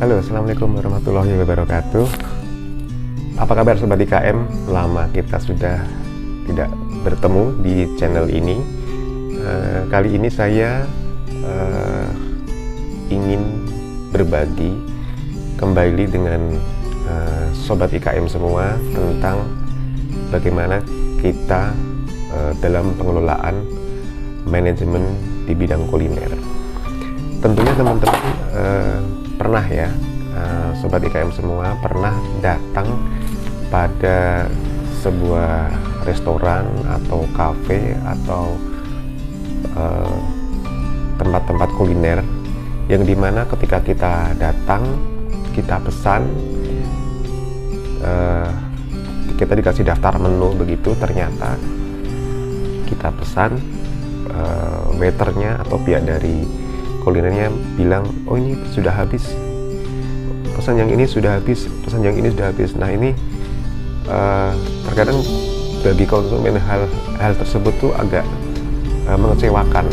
Halo, Assalamualaikum warahmatullahi wabarakatuh. Apa kabar Sobat IKM? Lama kita sudah tidak bertemu di channel ini. Kali ini saya ingin berbagi kembali dengan Sobat IKM semua tentang bagaimana kita dalam pengelolaan manajemen di bidang kuliner. Tentunya teman-teman pernah ya, Sobat IKM semua pernah datang pada sebuah restoran atau kafe atau tempat-tempat kuliner yang dimana ketika kita datang, kita pesan, kita dikasih daftar menu begitu, ternyata kita pesan, waiternya atau pihak dari kulinernya bilang, oh ini sudah habis, pesan yang ini sudah habis, pesan yang ini sudah habis. Nah ini terkadang bagi konsumen hal tersebut tuh agak mengecewakan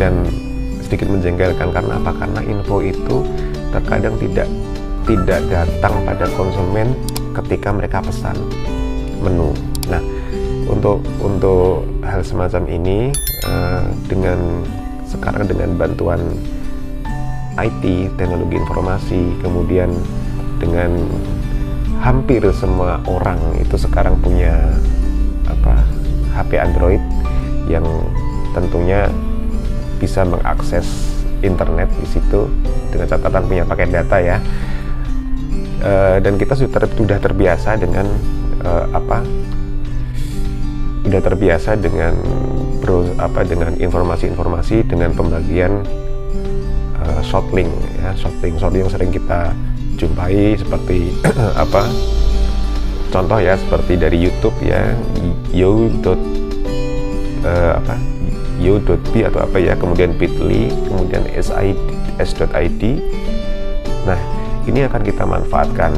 dan sedikit menjengkelkan. Karena apa? Karena info itu terkadang tidak datang pada konsumen ketika mereka pesan menu. Nah untuk hal semacam ini sekarang dengan bantuan IT, teknologi informasi, kemudian dengan hampir semua orang itu sekarang punya HP Android yang tentunya bisa mengakses internet di situ dengan catatan punya paket data ya. Dan kita sudah terbiasa dengan dengan informasi-informasi, dengan pembagian shortlink ya, shortlink yang sering kita jumpai seperti contoh ya, seperti dari YouTube ya, yo.b atau apa ya, kemudian bit.ly, kemudian s.id. Nah ini akan kita manfaatkan.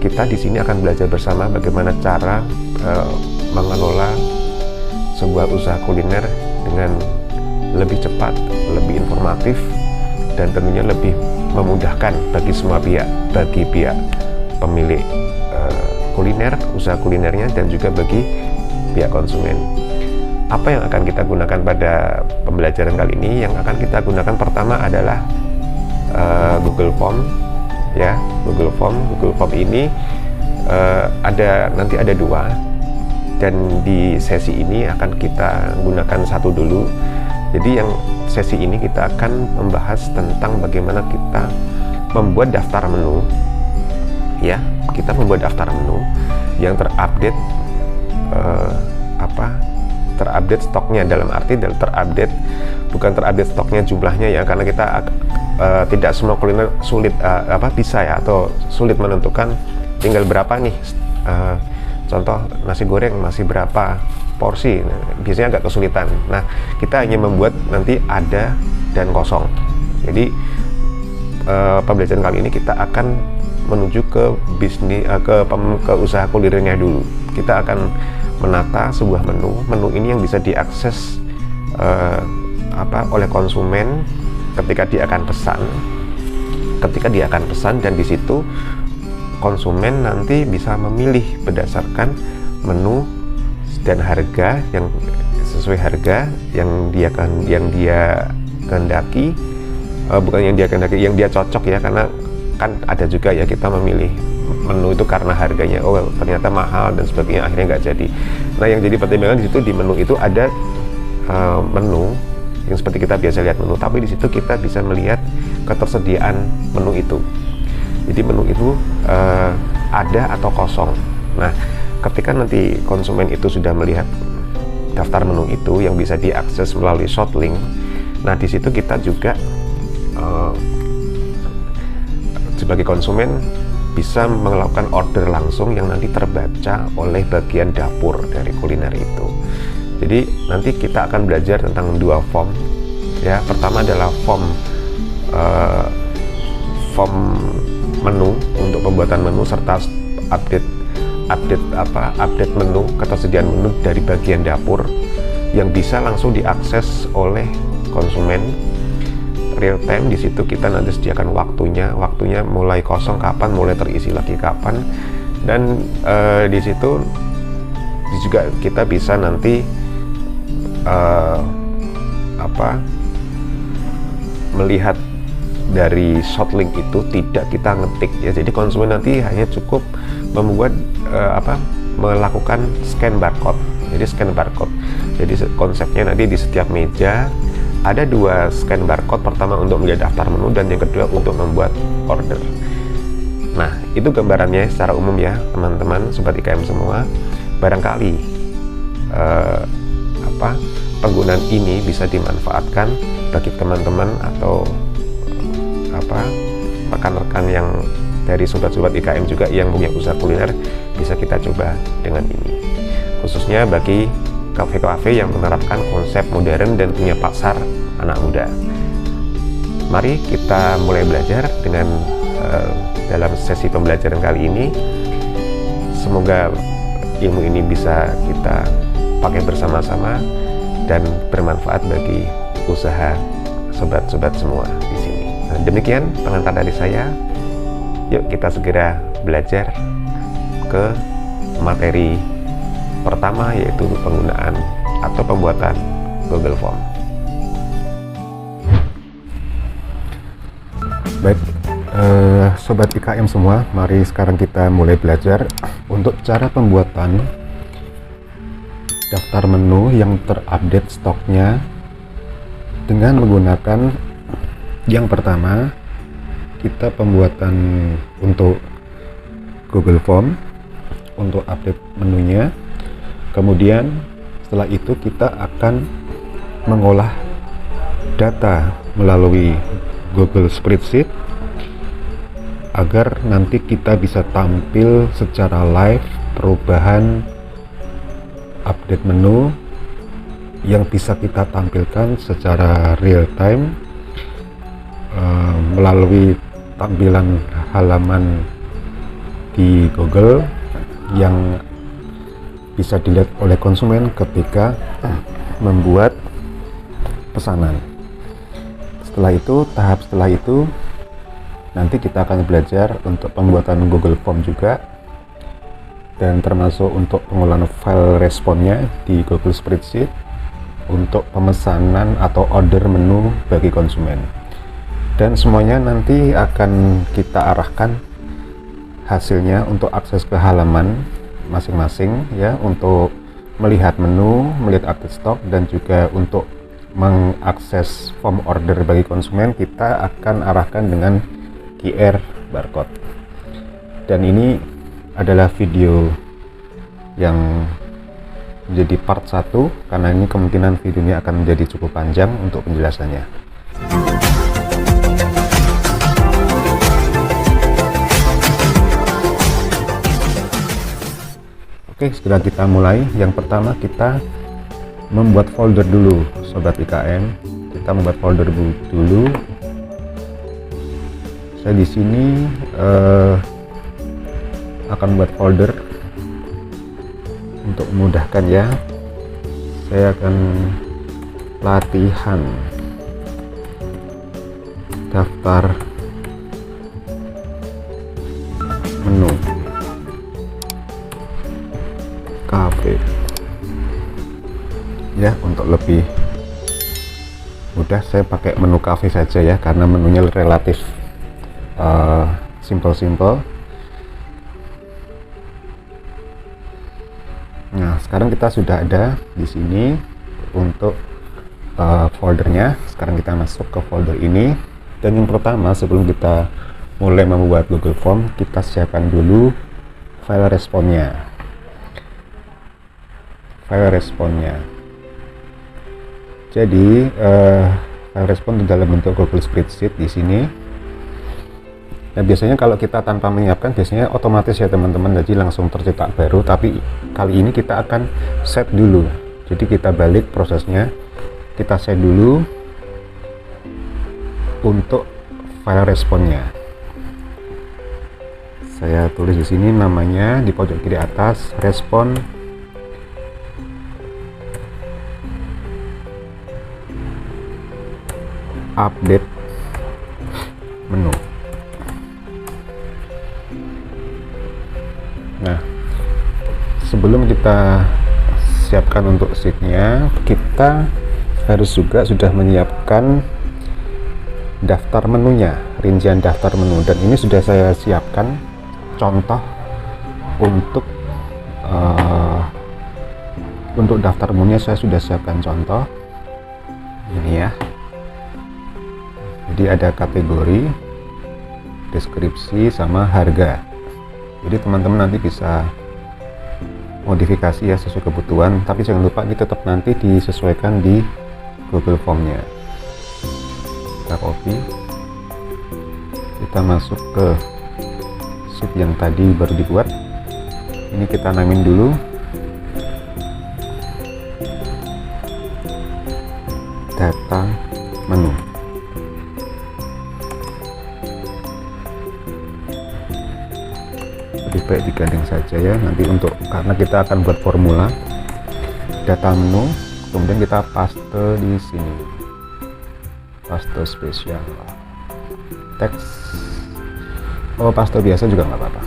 Kita di sini akan belajar bersama bagaimana cara mengelola sebuah usaha kuliner dengan lebih cepat, lebih informatif, dan tentunya lebih memudahkan bagi semua pihak, bagi pihak pemilik kuliner, usaha kulinernya, dan juga bagi pihak konsumen. Apa yang akan kita gunakan pada pembelajaran kali ini? Yang akan kita gunakan pertama adalah Google Form ya. Google Form ini nanti ada dua, dan di sesi ini akan kita gunakan satu dulu. Jadi yang sesi ini kita akan membahas tentang bagaimana kita membuat daftar menu ya. Kita membuat daftar menu yang terupdate terupdate stoknya, dalam arti terupdate, bukan terupdate stoknya jumlahnya ya, karena kita tidak semua kuliner bisa ya, atau sulit menentukan tinggal berapa nih. Contoh nasi goreng masih berapa porsi, biasanya agak kesulitan. Nah kita hanya membuat nanti ada dan kosong. Jadi pembelajaran kali ini kita akan menuju ke bisnis, ke usaha kulinernya dulu. Kita akan menata sebuah menu ini yang bisa diakses oleh konsumen ketika dia akan pesan, dan di situ konsumen nanti bisa memilih berdasarkan menu dan harga yang sesuai harga yang dia kehendaki, yang dia cocok ya. Karena kan ada juga ya, kita memilih menu itu karena harganya, oh ternyata mahal dan sebagainya, akhirnya nggak jadi. Nah yang jadi pertimbangan di situ, di menu itu ada menu yang seperti kita biasa lihat menu, tapi di situ kita bisa melihat ketersediaan menu itu. Jadi menu itu ada atau kosong. Nah ketika nanti konsumen itu sudah melihat daftar menu itu yang bisa diakses melalui shortlink, nah di situ kita juga sebagai konsumen bisa melakukan order langsung yang nanti terbaca oleh bagian dapur dari kuliner itu. Jadi nanti kita akan belajar tentang dua form ya. Pertama adalah form menu untuk pembuatan menu serta update menu, ketersediaan menu dari bagian dapur yang bisa langsung diakses oleh konsumen real time. Di situ kita nanti sediakan waktunya mulai kosong kapan, mulai terisi lagi kapan, dan di situ juga kita bisa nanti melihat dari short link itu tidak kita ngetik ya. Jadi konsumen nanti hanya cukup membuat melakukan scan barcode. Jadi scan barcode. Jadi konsepnya nanti di setiap meja ada 2 scan barcode, pertama untuk melihat daftar menu dan yang kedua untuk membuat order. Nah, itu gambarannya secara umum ya teman-teman sobat IKM semua. Barangkali penggunaan ini bisa dimanfaatkan bagi teman-teman atau rekan-rekan yang dari sobat-sobat IKM juga yang punya usaha kuliner, bisa kita coba dengan ini, khususnya bagi kafe-kafe yang menerapkan konsep modern dan punya pasar anak muda. Mari kita mulai belajar dengan dalam sesi pembelajaran kali ini. Semoga ilmu ini bisa kita pakai bersama-sama dan bermanfaat bagi usaha sobat-sobat semua di sini. Nah, demikian pengantar dari saya. Yuk kita segera belajar ke materi pertama, yaitu penggunaan atau pembuatan Google Form. Baik, sobat IKM semua, mari sekarang kita mulai belajar untuk cara pembuatan daftar menu yang terupdate stoknya dengan menggunakan yang pertama, kita pembuatan untuk Google Form untuk update menunya. Kemudian setelah itu kita akan mengolah data melalui Google Spreadsheet agar nanti kita bisa tampil secara live perubahan update menu yang bisa kita tampilkan secara real time melalui tampilan halaman di Google yang bisa dilihat oleh konsumen ketika membuat pesanan. Tahap setelah itu nanti kita akan belajar untuk pembuatan Google Form juga, dan termasuk untuk pengolahan file responnya di Google Spreadsheet untuk pemesanan atau order menu bagi konsumen. Dan semuanya nanti akan kita arahkan hasilnya untuk akses ke halaman masing-masing ya, untuk melihat menu, melihat update stok, dan juga untuk mengakses form order bagi konsumen kita akan arahkan dengan QR barcode. Dan ini adalah video yang menjadi part 1 karena ini kemungkinan videonya akan menjadi cukup panjang untuk penjelasannya. Oke, segera kita mulai. Yang pertama kita membuat folder dulu, sobat IKM. Kita membuat folder dulu. Saya di sini akan membuat folder untuk memudahkan ya. Saya akan latihan daftar menu kafe ya. Untuk lebih mudah saya pakai menu kafe saja ya, karena menunya relatif simple. Nah, sekarang kita sudah ada di sini untuk foldernya. Sekarang kita masuk ke folder ini, dan yang pertama sebelum kita mulai membuat Google Form, kita siapkan dulu file responnya. Jadi file respon dalam bentuk Google Spreadsheet di sini. Nah, biasanya kalau kita tanpa menyiapkan biasanya otomatis ya teman-teman, jadi langsung tercetak baru, tapi kali ini kita akan set dulu. Jadi kita balik prosesnya, kita set dulu untuk file responnya. Saya tulis di sini namanya di pojok kiri atas, respon update menu. Nah, sebelum kita siapkan untuk sheetnya, kita harus juga sudah menyiapkan daftar menunya, rincian daftar menu, dan ini sudah saya siapkan contoh untuk daftar menunya. Saya sudah siapkan contoh ini ya. Jadi ada kategori, deskripsi, sama harga. Jadi teman-teman nanti bisa modifikasi ya sesuai kebutuhan, tapi jangan lupa ini tetap nanti disesuaikan di Google Form-nya. Kita copy, kita masuk ke sheet yang tadi baru dibuat. Ini kita namain dulu data menu. Lebih baik digandeng saja ya, nanti karena kita akan buat formula data menu, kemudian kita paste di sini, paste spesial teks. Paste biasa juga nggak apa-apa.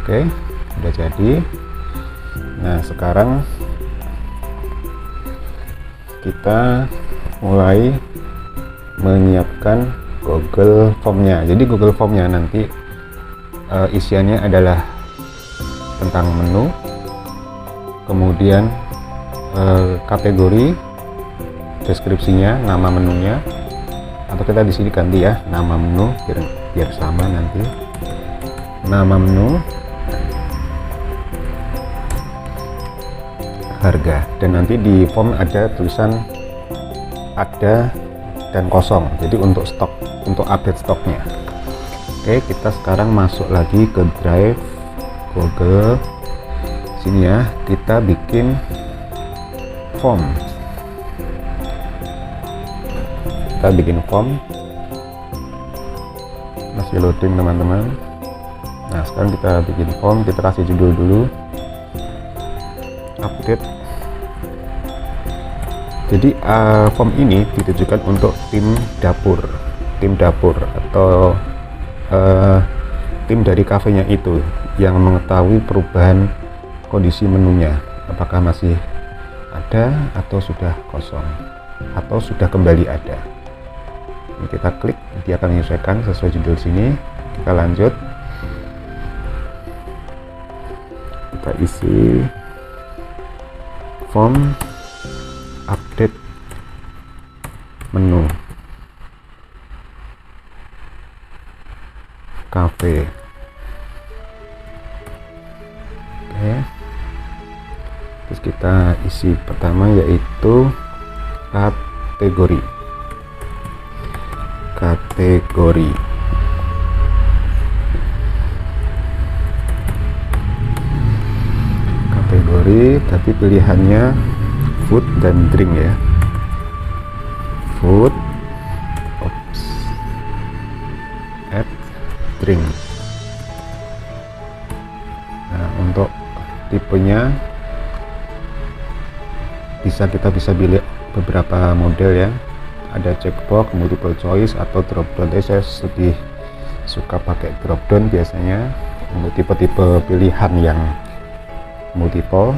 Oke, udah jadi. Nah, sekarang kita mulai menyiapkan Google Form-nya. Jadi Google Form-nya nanti isiannya adalah tentang menu, kemudian kategori, deskripsinya, nama menunya, atau kita di sini ganti ya nama menu biar sama nanti. Nama menu, harga, dan nanti di form ada tulisan ada dan kosong, jadi untuk stok, untuk update stoknya. Oke, kita sekarang masuk lagi ke Drive Google sini ya, kita bikin form. Kita bikin form, masih loading teman-teman. Nah, sekarang kita bikin form, kita kasih judul dulu, update. Jadi form ini ditujukan untuk tim dapur atau tim dari kafenya itu yang mengetahui perubahan kondisi menunya, apakah masih ada atau sudah kosong atau sudah kembali ada. Ini kita klik, dia akan menyesuaikan sesuai judul sini. Kita lanjut, kita isi form update menu cafe. Oke, terus kita isi pertama yaitu kategori. Tapi pilihannya food dan drink ya, food add drink. Nah, untuk tipenya kita bisa pilih beberapa model ya, ada checkbox, multiple choice, atau drop down. Saya lebih suka pakai drop down biasanya untuk tipe-tipe pilihan yang multiple.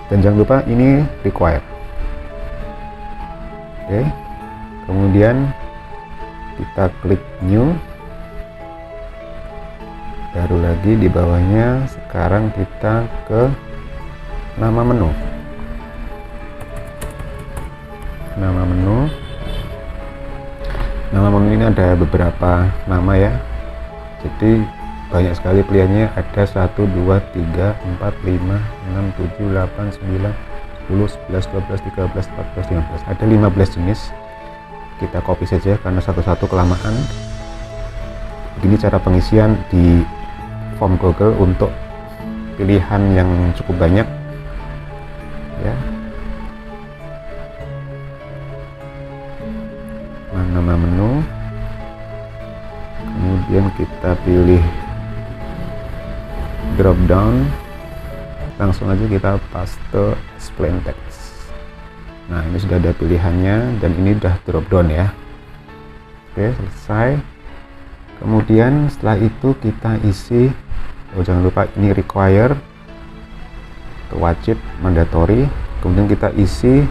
Dan jangan lupa ini required. Oke, kemudian kita klik new, baru lagi di bawahnya sekarang kita ke nama menu. Nama menu ini ada beberapa nama ya, jadi banyak sekali pilihannya, ada 1, 2, 3, 4, 5, 6, 7, 8, 9, 10, 11, 12, 13, 14, 15, ada 15 jenis. Kita copy saja karena satu-satu kelamaan. Begini cara pengisian di form Google untuk pilihan yang cukup banyak ya. Nama menu, kemudian kita pilih drop down, langsung aja kita paste explain text. Nah, ini sudah ada pilihannya dan ini udah drop down ya. Oke, selesai. Kemudian setelah itu kita isi, jangan lupa ini require, wajib, mandatory. Kemudian kita isi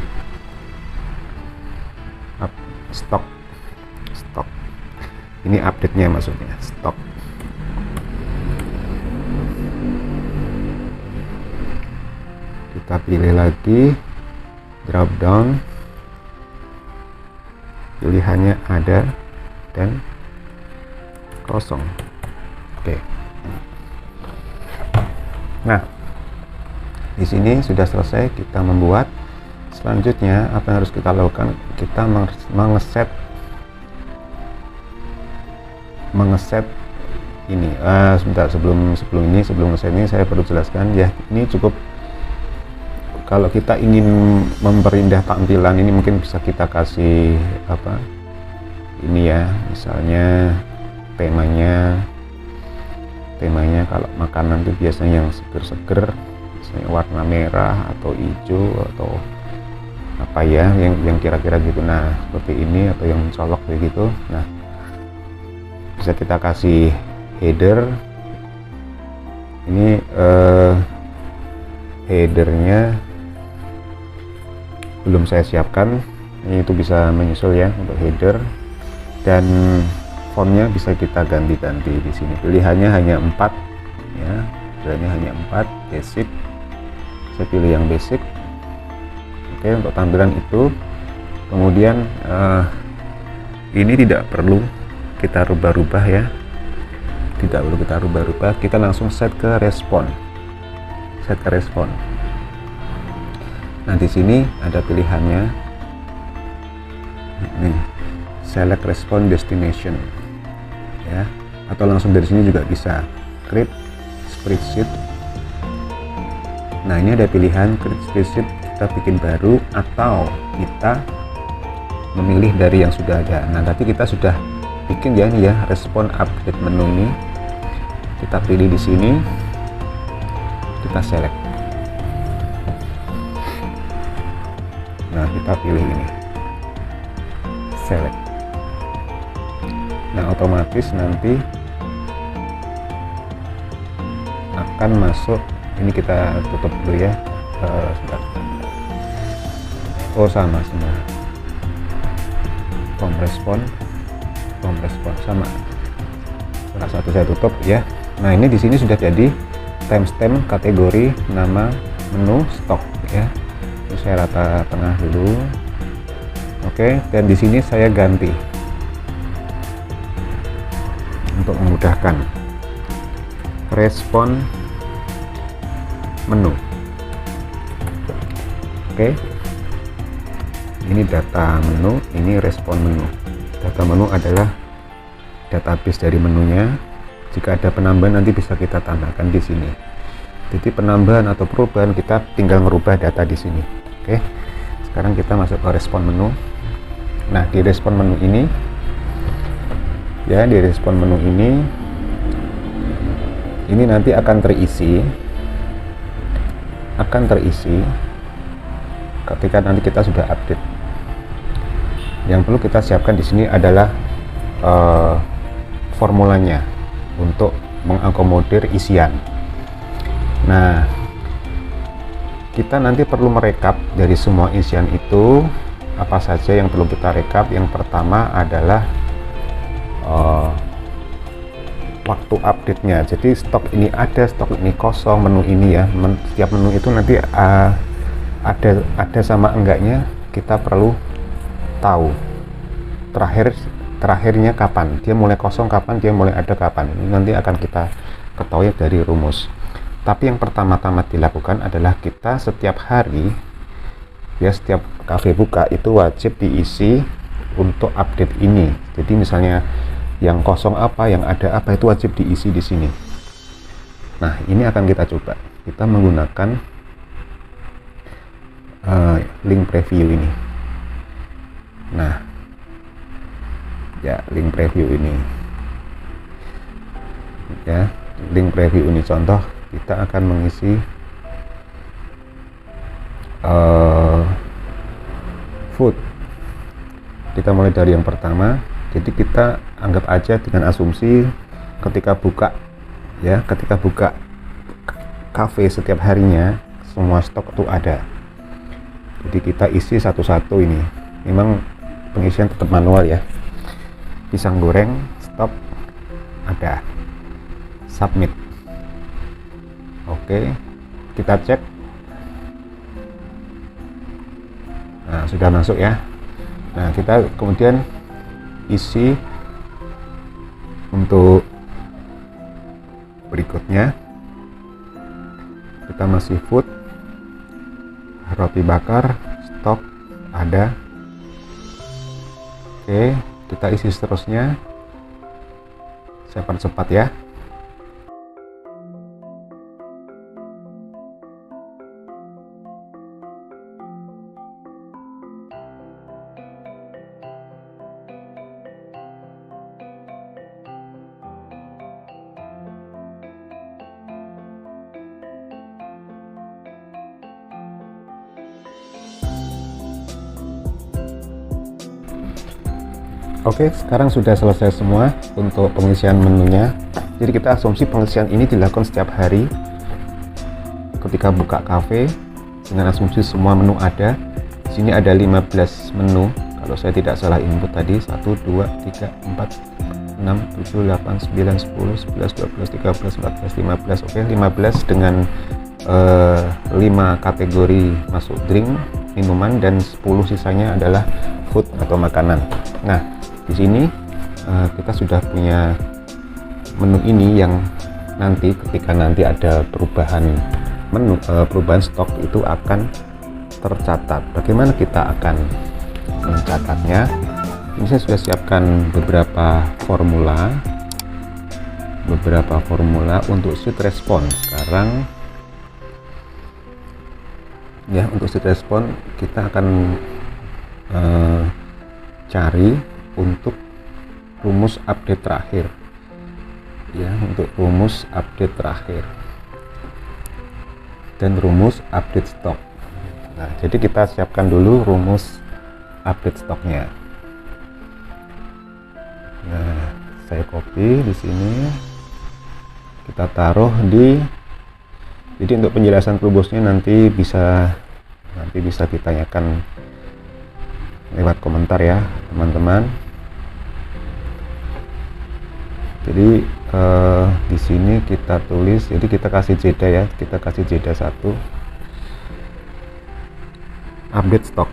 stok. Ini update-nya maksudnya, stok. Kita pilih lagi, drop down, pilihannya ada dan kosong. Oke. Nah, di sini sudah selesai kita membuat. Selanjutnya apa yang harus kita lakukan? Kita mengeset ini. Sebentar, sebelum ngeset ini saya perlu jelaskan ya. Ini cukup, kalau kita ingin memperindah tampilan ini mungkin bisa kita kasih apa? Ini ya, misalnya temanya kalau makanan itu biasanya yang seger-seger, misalnya warna merah atau hijau atau apa ya, yang kira-kira gitu. Nah, seperti ini, atau yang mencolok begitu. Nah, bisa kita kasih header. Ini headernya belum saya siapkan, ini itu bisa menyusul ya untuk header, dan fontnya bisa kita ganti-ganti di sini. Pilihannya hanya 4 ya, pilihannya hanya 4 basic. Saya pilih yang basic. Oke, untuk tampilan itu. Kemudian ini tidak perlu kita rubah-rubah ya, tidak perlu kita rubah-rubah. Kita langsung set ke respon. Nah, di sini ada pilihannya, nih, select respond destination ya, atau langsung dari sini juga bisa, create spreadsheet. Nah, ini ada pilihan create spreadsheet, kita bikin baru atau kita memilih dari yang sudah ada. Nah, tapi kita sudah bikin ya, ini ya, respon update menu ini kita pilih di sini, kita select. Nah, kita pilih ini, select. Nah, otomatis nanti akan masuk. Ini kita tutup dulu ya. Sebentar. Oh, sama semua. Form respon sama. Salah satu saya tutup ya. Nah, ini di sini sudah jadi timestamp kategori nama menu stok ya. Terus saya rata tengah dulu. Oke, dan di sini saya ganti untuk memudahkan respon menu. Oke, ini data menu, ini respon menu. Data menu adalah database dari menunya. Jika ada penambahan nanti bisa kita tambahkan di sini. Jadi penambahan atau perubahan kita tinggal merubah data di sini. Oke, sekarang kita masuk ke respon menu. Nah, di respon menu ini ya, di respon menu ini nanti akan terisi ketika nanti kita sudah update. Yang perlu kita siapkan di sini adalah formulanya untuk mengakomodir isian. Nah, kita nanti perlu merekap dari semua isian itu, apa saja yang perlu kita rekap. Yang pertama adalah waktu update-nya. Jadi stok ini ada, stok ini kosong, menu ini ya, setiap menu itu nanti ada sama enggaknya kita perlu tahu. Terakhirnya kapan, dia mulai kosong kapan, dia mulai ada kapan. Ini nanti akan kita ketahui dari rumus. Tapi yang pertama-tama dilakukan adalah kita setiap hari ya, setiap kafe buka itu wajib diisi untuk update ini. Jadi misalnya yang kosong apa, yang ada apa, itu wajib diisi di sini. Nah, ini akan kita coba. Kita menggunakan link preview ini. Nah, ya, link preview ini ya, link preview ini contoh kita akan mengisi food. Kita mulai dari yang pertama, Jadi kita anggap aja dengan asumsi ketika buka cafe setiap harinya semua stok itu ada. Jadi kita isi satu-satu ini. Memang pengisian tetap manual ya. Pisang goreng stok ada. Submit. Oke, kita cek. Nah, sudah masuk ya. Nah, kita kemudian isi untuk berikutnya. Kita masih food, roti bakar stok ada. Oke, kita isi seterusnya. Saya percepat ya. Oke, sekarang sudah selesai semua untuk pengisian menunya. Jadi kita asumsi pengisian ini dilakukan setiap hari ketika buka cafe dengan asumsi semua menu ada. Di sini ada 15 menu kalau saya tidak salah input tadi. 1 2 3 4 6 7 8 9 10 11 12 13 14 15. Oke, 15 dengan 5 kategori masuk drink, minuman, dan 10 sisanya adalah food atau makanan. Nah, di sini kita sudah punya menu ini yang nanti ketika nanti ada perubahan menu, perubahan stok itu akan tercatat. Bagaimana kita akan mencatatnya? Ini saya sudah siapkan beberapa formula untuk sheet respon. Sekarang ya, untuk sheet respon kita akan cari untuk rumus update terakhir ya, untuk rumus update terakhir dan rumus update stok. Nah, jadi kita siapkan dulu rumus update stoknya. Nah, saya copy di sini, kita taruh di, jadi untuk penjelasan rumusnya nanti bisa ditanyakan lewat komentar ya teman-teman. Jadi di sini kita tulis, jadi kita kasih jeda ya, kita kasih jeda 1, update stok.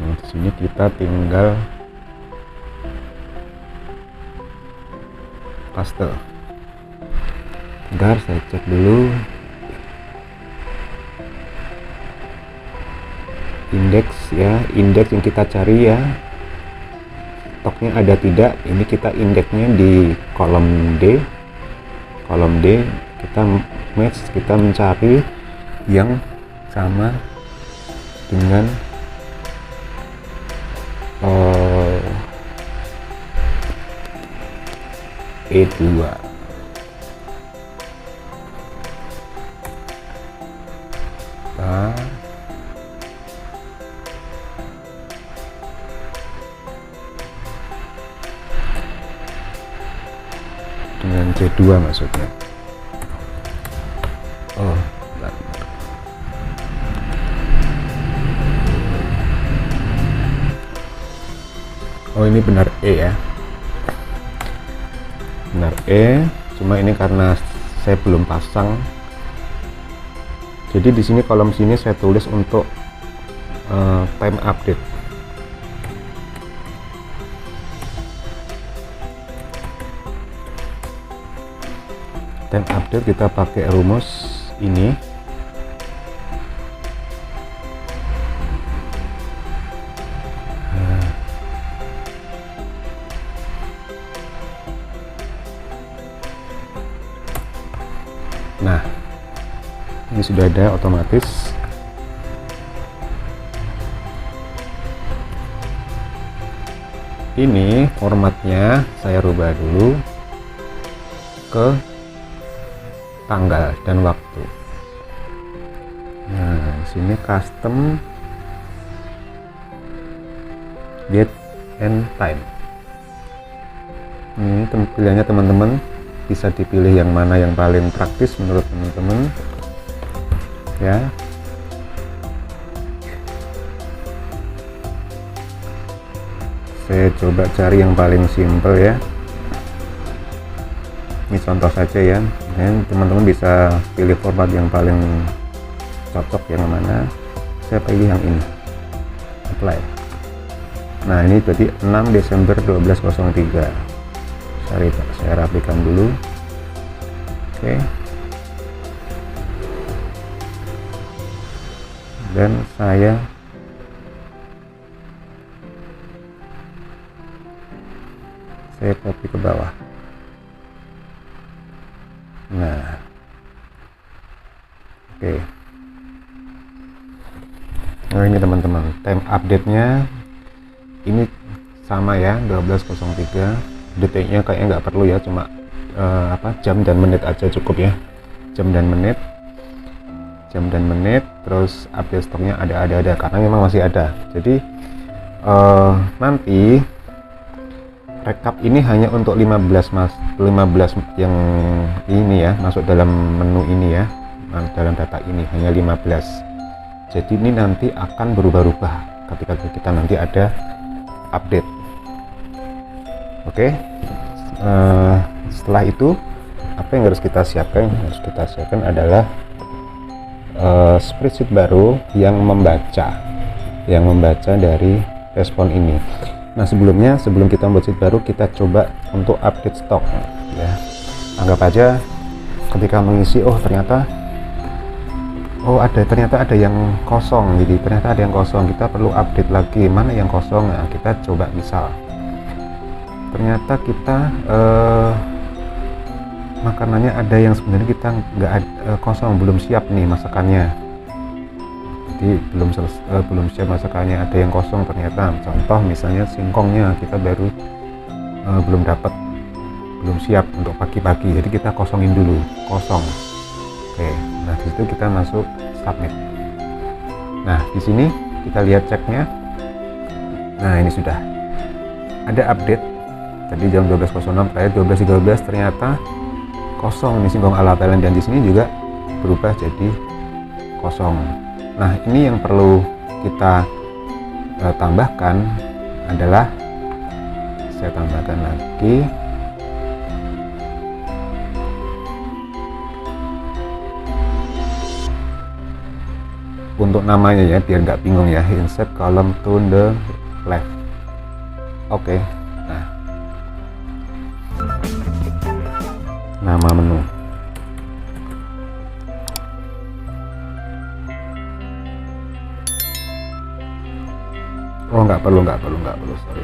Nah, di sini kita tinggal paste. Bentar, saya cek dulu indeks ya, indeks yang kita cari ya, stoknya ada tidak. Ini kita indeksnya di kolom D, kita match, kita mencari yang sama dengan E2. Dengan C2 maksudnya. Oh, ini benar E ya, benar E, cuma ini karena saya belum pasang, jadi di sini kolom sini saya tulis untuk time update. Time update kita pakai rumus ini. Nah, ini sudah ada otomatis. Ini formatnya saya rubah dulu ke tanggal dan waktu. Nah, sini custom date and time. Ini pilihannya teman-teman, bisa dipilih yang mana yang paling praktis menurut teman-teman ya. Saya coba cari yang paling simple ya. Ini contoh saja ya, dan teman-teman bisa pilih format yang paling cocok yang mana. Saya pilih yang ini, apply. Nah ini berarti 6 Desember 1203. Saya rapikan dulu. Oke. Dan saya copy ke bawah. Nah, oke. Nah ini teman-teman, time update-nya ini sama ya, 12.03. Detiknya kayaknya nggak perlu ya, cuma jam dan menit aja cukup ya. Jam dan menit, terus update stoknya ada karena memang masih ada. Jadi nanti rekap ini hanya untuk 15 yang ini ya, masuk dalam menu ini ya, dalam data ini hanya 15. Jadi ini nanti akan berubah-ubah ketika kita nanti ada update. Oke. Setelah itu apa yang harus kita siapkan? Harus kita siapkan adalah spreadsheet baru yang membaca dari respon ini. Nah sebelum kita membuat sheet baru, kita coba untuk update stok ya. Anggap aja ketika mengisi, ternyata ada yang kosong, jadi ternyata ada yang kosong, kita perlu update lagi mana yang kosong. Nah kita coba misal ternyata kita makanannya ada yang sebenarnya kita nggak kosong, belum siap nih masakannya. Jadi belum siap masakannya, ada yang kosong ternyata. Contoh misalnya singkongnya kita baru belum siap untuk pagi-pagi, jadi kita kosongin dulu, kosong. Oke, nah disitu kita masuk submit. Nah di sini kita lihat ceknya. Nah ini sudah ada update. Tadi jam 12.06 terakhir 12.13 ternyata kosong nih singkong ala Thailand, dan di sini juga berubah jadi kosong. Nah ini yang perlu kita tambahkan adalah, saya tambahkan lagi untuk namanya ya, biar nggak bingung ya. Insert column to the left. Oke. Nah nama menu. Nggak perlu,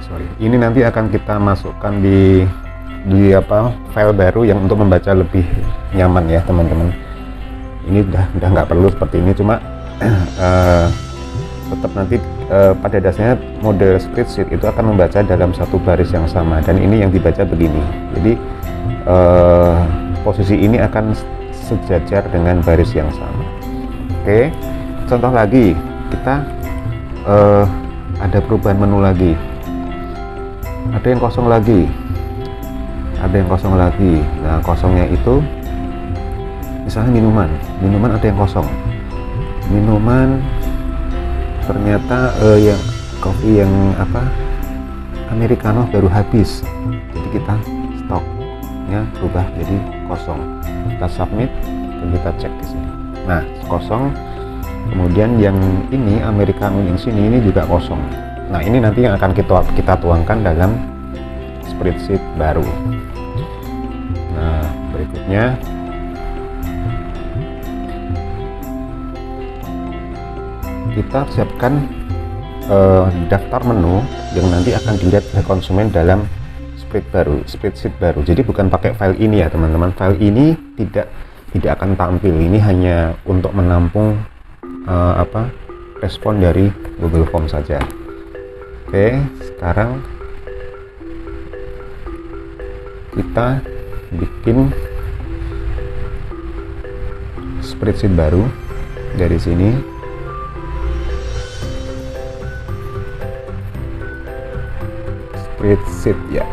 sorry. Ini nanti akan kita masukkan di file baru yang untuk membaca lebih nyaman ya teman-teman. Ini udah nggak perlu seperti ini, cuma tetap nanti pada dasarnya model spreadsheet itu akan membaca dalam satu baris yang sama, dan ini yang dibaca begini. Jadi posisi ini akan sejajar dengan baris yang sama. Oke, contoh lagi, kita ada perubahan menu lagi, ada yang kosong lagi. Nah kosongnya itu misalnya minuman ada yang kosong, minuman ternyata yang kopi yang americano baru habis, jadi kita stoknya berubah jadi kosong. Kita submit dan kita cek di sini. Nah kosong. Kemudian yang ini americano yang sini ini juga kosong. Nah ini nanti yang akan kita tuangkan dalam spreadsheet baru. Nah berikutnya kita siapkan daftar menu yang nanti akan dilihat oleh konsumen dalam spreadsheet baru. Jadi bukan pakai file ini ya teman-teman. File ini tidak akan tampil. Ini hanya untuk menampung respon dari Google Form saja. Oke, sekarang kita bikin spreadsheet baru dari sini. create sheet ya.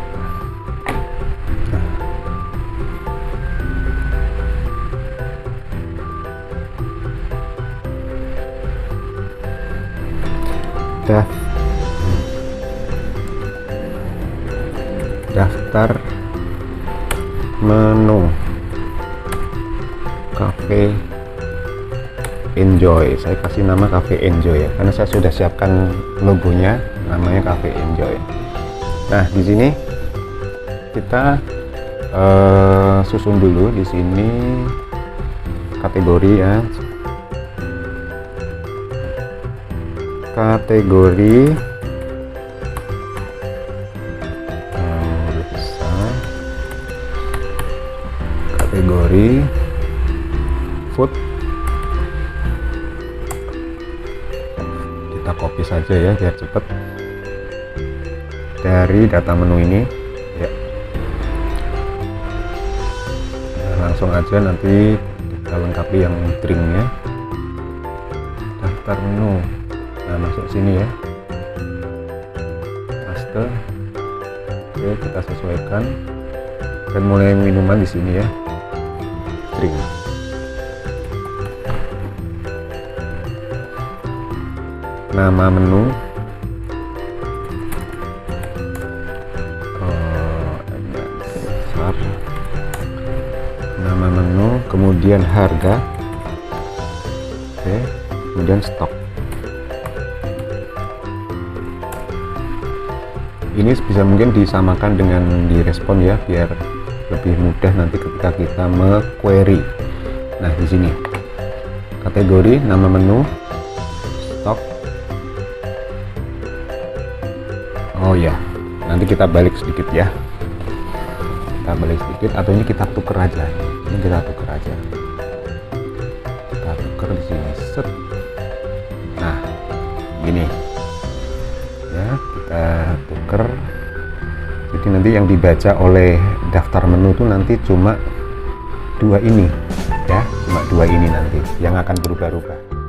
Daftar menu Cafe Enjoy. Saya kasih nama Cafe Enjoy ya, karena saya sudah siapkan logonya, namanya Cafe Enjoy. Nah, di sini kita susun dulu di sini kategori ya. Kategori kategori food, kita copy saja ya biar cepat dari data menu ini ya. Nah, langsung aja nanti kita lengkapi yang drinknya. Daftar menu, nah masuk sini ya, paste. Oke, kita sesuaikan dan mulai minuman di sini ya, drink. Nama menu nama menu, kemudian harga, oke, kemudian stok. Ini bisa mungkin disamakan dengan direspon ya, biar lebih mudah nanti ketika kita me-query. Nah, di sini kategori, nama menu, stok. Oh ya, nanti kita balik sedikit ya. Kita balik sedikit, atau ini kita tuker aja. Ini kita tuker aja. Kita tuker di sini. Set. Nah, gini. Ya, kita tuker. Jadi nanti yang dibaca oleh daftar menu itu nanti cuma dua ini ya, cuma dua ini nanti yang akan berubah-ubah.